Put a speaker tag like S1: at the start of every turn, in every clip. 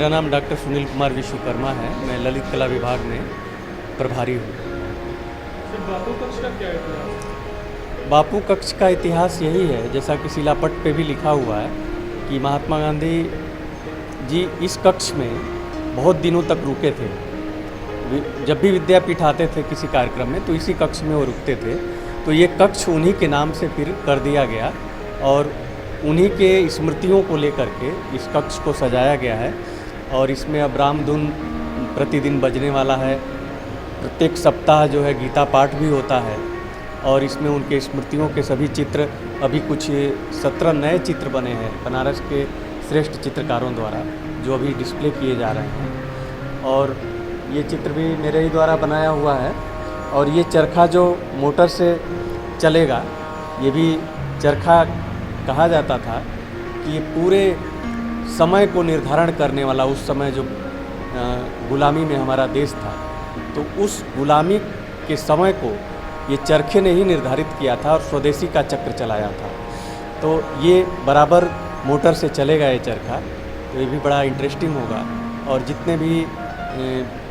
S1: मेरा नाम डॉक्टर सुनील कुमार विश्वकर्मा है। मैं ललित कला विभाग में प्रभारी हूँ।
S2: बापू कक्ष का क्या इतिहास?
S1: बापू कक्ष का इतिहास यही है, जैसा कि शिलापट पे भी लिखा हुआ है कि महात्मा गांधी जी इस कक्ष में बहुत दिनों तक रुके थे। जब भी विद्यापीठ आते थे किसी कार्यक्रम में तो इसी कक्ष में वो रुकते थे। तो ये कक्ष उन्हीं के नाम से फिर कर दिया गया और उन्हीं के स्मृतियों को लेकर के इस कक्ष को सजाया गया है। और इसमें अब रामधुन प्रतिदिन बजने वाला है। प्रत्येक सप्ताह जो है गीता पाठ भी होता है और इसमें उनके स्मृतियों के सभी चित्र, अभी कुछ 17 नए चित्र बने हैं बनारस के श्रेष्ठ चित्रकारों द्वारा, जो अभी डिस्प्ले किए जा रहे हैं। और ये चित्र भी मेरे ही द्वारा बनाया हुआ है। और ये चरखा जो मोटर से चलेगा, ये भी चरखा कहा जाता था कि ये पूरे समय को निर्धारण करने वाला, उस समय जो गुलामी में हमारा देश था, तो उस गुलामी के समय को ये चरखे ने ही निर्धारित किया था और स्वदेशी का चक्र चलाया था। तो ये बराबर मोटर से चलेगा ये चरखा, तो ये भी बड़ा इंटरेस्टिंग होगा। और जितने भी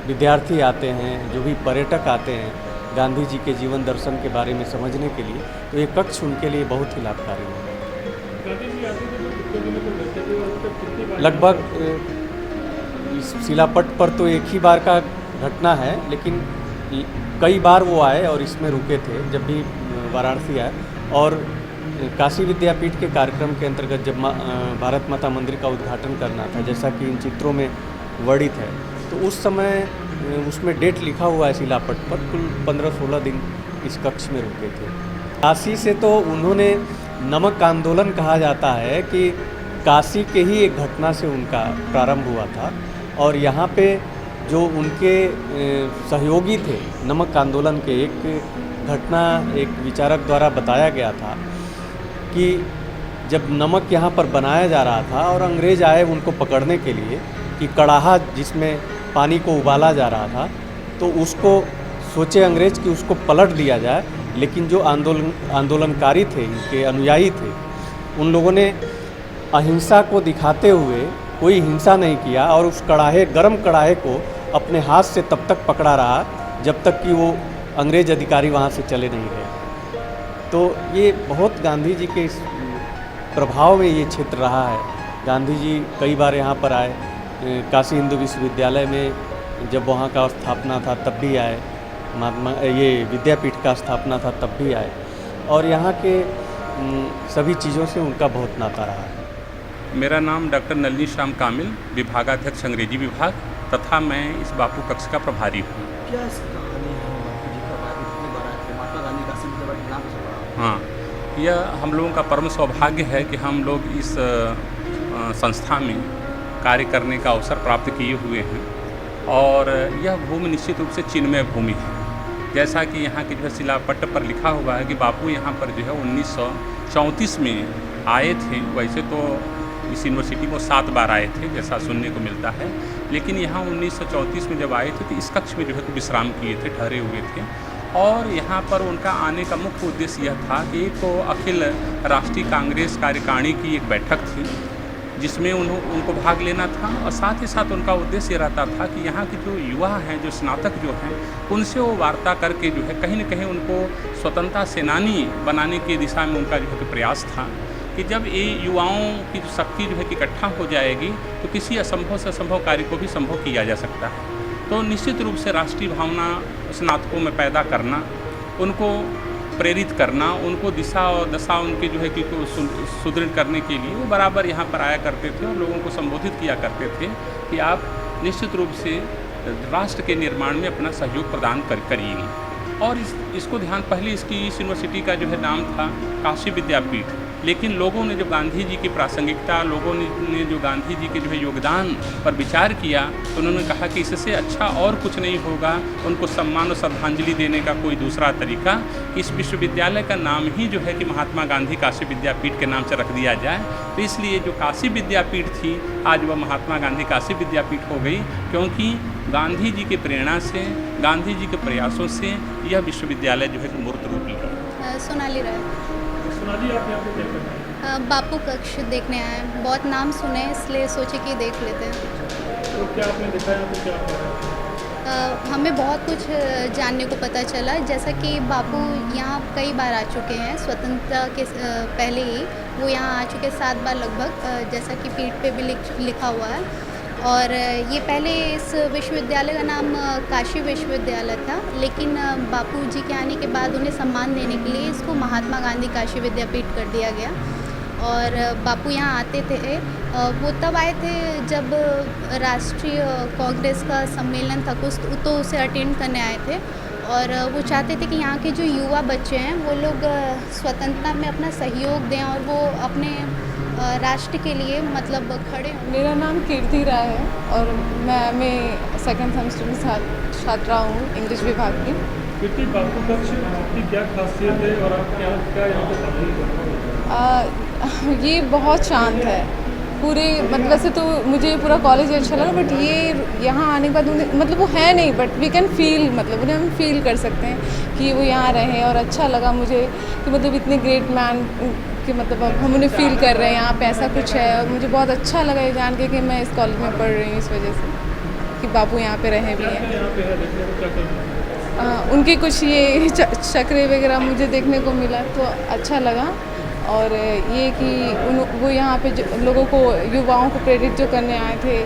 S1: विद्यार्थी आते हैं, जो भी पर्यटक आते हैं गांधी जी के जीवन दर्शन के बारे में समझने के लिए, तो ये कक्ष उनके लिए बहुत ही लाभकारी होगा। लगभग इस शिलापट पर तो एक ही बार का घटना है, लेकिन कई बार वो आए और इसमें रुके थे जब भी वाराणसी आए। और काशी विद्यापीठ के कार्यक्रम के अंतर्गत जब भारत माता मंदिर का उद्घाटन करना था, जैसा कि इन चित्रों में वर्णित है, तो उस समय उसमें डेट लिखा हुआ है शिलापट पर, कुल 15-16 दिन इस कक्ष में रुके थे। काशी से तो उन्होंने, नमक आंदोलन कहा जाता है कि काशी के ही एक घटना से उनका प्रारंभ हुआ था। और यहाँ पे जो उनके सहयोगी थे नमक आंदोलन के, एक घटना एक विचारक द्वारा बताया गया था कि जब नमक यहाँ पर बनाया जा रहा था और अंग्रेज़ आए उनको पकड़ने के लिए, कि कड़ाहा जिसमें पानी को उबाला जा रहा था, तो उसको सोचे अंग्रेज़ कि उसको पलट दिया जाए। लेकिन जो आंदोलनकारी थे, इनके अनुयायी थे, उन लोगों ने अहिंसा को दिखाते हुए कोई हिंसा नहीं किया और उस कड़ाहे, गरम कड़ाहे को अपने हाथ से तब तक पकड़ा रहा जब तक कि वो अंग्रेज़ अधिकारी वहाँ से चले नहीं गए। तो ये बहुत गांधी जी के इस प्रभाव में ये क्षेत्र रहा है। गांधी जी कई बार यहाँ पर आए, काशी हिंदू विश्वविद्यालय में जब वहाँ का स्थापना था तब भी आए, ये विद्यापीठ का स्थापना था तब भी आए। और यहाँ के सभी चीज़ों से उनका बहुत नाता रहा है।
S3: मेरा नाम डॉक्टर नलिनी श्याम कामिल, विभागाध्यक्ष अंग्रेजी विभाग, तथा मैं इस बापू कक्ष का प्रभारी हूँ।
S2: क्या कहानी है बापू जी का? महात्मा गांधी का सिंह नाम से?
S3: हाँ, यह हम लोगों का परम सौभाग्य है कि हम लोग इस संस्था में कार्य करने का अवसर प्राप्त किए हुए हैं। और यह भूमि निश्चित रूप से चिन्मय भूमि है। जैसा कि यहाँ की जो है शिलापट पर लिखा हुआ है कि बापू यहाँ पर जो है 1934 में आए थे। वैसे तो इस यूनिवर्सिटी में 7 बार आए थे, जैसा सुनने को मिलता है, लेकिन यहाँ 1934 में जब आए थे तो इस कक्ष में जो है तो विश्राम किए थे, ठहरे हुए थे। और यहाँ पर उनका आने का मुख्य उद्देश्य यह था कि एक तो अखिल राष्ट्रीय कांग्रेस कार्यकारिणी की एक बैठक थी जिसमें उनको भाग लेना था, और साथ ही साथ उनका उद्देश्य रहता था कि यहाँ के जो युवा हैं, जो स्नातक जो हैं, उनसे वो वार्ता करके जो है कहीं न कहीं उनको स्वतंत्रता सेनानी बनाने की दिशा में उनका जो है कि प्रयास था कि जब ये युवाओं की जो शक्ति जो है कि इकट्ठा हो जाएगी तो किसी असंभव से असंभव कार्य को भी संभव किया जा सकता है। तो निश्चित रूप से राष्ट्रीय भावना स्नातकों में पैदा करना, उनको प्रेरित करना, उनको दिशा और दशा उनके जो है कि सुदृढ़ करने के लिए वो बराबर यहाँ पर आया करते थे और लोगों को संबोधित किया करते थे कि आप निश्चित रूप से राष्ट्र के निर्माण में अपना सहयोग प्रदान करिए। और इसको ध्यान, पहले इसकी इस यूनिवर्सिटी का जो है नाम था काशी विद्यापीठ, लेकिन लोगों ने जो गांधी जी की प्रासंगिकता, लोगों ने जो गांधी जी के जो है योगदान पर विचार किया, तो उन्होंने कहा कि इससे अच्छा और कुछ नहीं होगा उनको सम्मान और श्रद्धांजलि देने का कोई दूसरा तरीका, इस विश्वविद्यालय का नाम ही जो है कि महात्मा गांधी काशी विद्यापीठ के नाम से रख दिया जाए। तो इसलिए जो काशी विद्यापीठ थी आज वह महात्मा गांधी काशी विद्यापीठ हो गई, क्योंकि गांधी जी की प्रेरणा से, गांधी जी के प्रयासों से यह विश्वविद्यालय जो है मूर्त रूप लिया।
S4: सोनाली राय।
S2: सोनाली, आप यहाँ पे क्या कर रहे हैं?
S4: बापू कक्ष देखने आए हैं, बहुत नाम सुने इसलिए सोचे कि देख लेते हैं। तो क्या आपने देखा यहाँ पे, क्या हो रहा है?
S5: हमें बहुत कुछ जानने को पता चला, जैसा कि बापू यहाँ कई बार आ चुके हैं स्वतंत्रता के पहले ही वो यहाँ आ चुके 7 बार लगभग, जैसा कि पीठ पे भी लिखा हुआ है। और ये पहले इस विश्वविद्यालय का नाम काशी विश्वविद्यालय था, लेकिन बापू जी के आने के बाद उन्हें सम्मान देने के लिए इसको महात्मा गांधी काशी विद्यापीठ कर दिया गया। और बापू यहाँ आते थे, वो तब आए थे जब राष्ट्रीय कांग्रेस का सम्मेलन था कुछ, तो उसे अटेंड करने आए थे। और वो चाहते थे कि यहाँ के जो युवा बच्चे हैं वो लोग स्वतंत्रता में अपना सहयोग दें और वो अपने राष्ट्र के लिए मतलब खड़े हों।
S6: मेरा नाम कीर्ति राय है और मैं सेकंड सेमेस्टर में छात्रा हूँ इंग्लिश विभाग की।
S4: कीर्ति, बापू कक्ष की क्या खासियत है और आप क्या यहाँ पे तब्दील करते हैं?
S6: ये बहुत शांत है पूरे, मतलब से तो मुझे पूरा कॉलेज अच्छा लगा, बट ये यहाँ आने के बाद उन्हें मतलब वो है नहीं, बट वी कैन फील, मतलब उन्हें हम फील कर सकते हैं कि वो यहाँ रहे। और अच्छा लगा मुझे कि मतलब इतने ग्रेट मैन कि मतलब अब हम उन्हें फील कर रहे हैं यहाँ पे, ऐसा कुछ है। और मुझे बहुत अच्छा लगा ये जान के कि मैं इस कॉलेज में पढ़ रही हूँ इस वजह से कि बापू यहाँ पे रहे भी हैं।
S4: यहाँ पे है देखने को क्या करना?
S6: उनके कुछ ये चक्रे वगैरह मुझे देखने को मिला तो अच्छा लगा। और ये कि वो यहाँ पे लोगों को, युवाओं को प्रेरित जो करने आए थे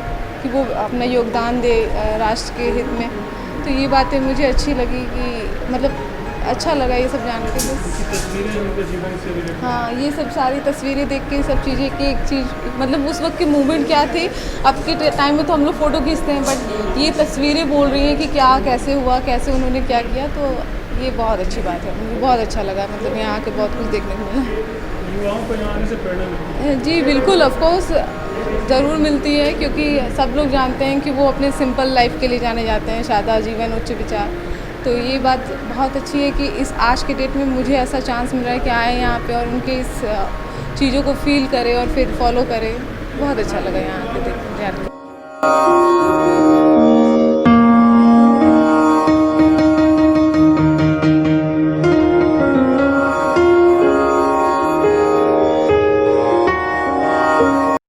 S6: कि वो अपना योगदान दे राष्ट्र के हित में, तो ये बातें मुझे अच्छी लगी कि मतलब अच्छा लगा ये सब जान के। बस
S4: तस्वीरें उनके जीवन से रिलेटेड,
S6: हाँ, ये सब सारी तस्वीरें देख के सब चीज़ें कि एक चीज़ मतलब उस वक्त की मूवमेंट क्या थी, अब के टाइम में तो हम लोग फ़ोटो खींचते हैं, बट ये तस्वीरें बोल रही हैं कि क्या कैसे हुआ, कैसे उन्होंने क्या किया। तो ये बहुत अच्छी बात है, मुझे बहुत अच्छा लगा, मतलब यहाँ आके बहुत कुछ देखने को मिला।
S4: युवाओं को यहाँ आने से प्रेरणा मिलती है?
S6: जी बिल्कुल, ऑफ कोर्स ज़रूर मिलती है, क्योंकि सब लोग जानते हैं कि वो अपने सिंपल लाइफ के लिए जाने जाते हैं, सादा जीवन उच्च विचार। तो ये बात बहुत अच्छी है कि इस आज के डेट में मुझे ऐसा चांस मिल रहा है कि आए यहाँ पे और उनके इस चीज़ों को फील करे और फिर फॉलो करे। बहुत अच्छा लगा यहाँ पे देख जान के।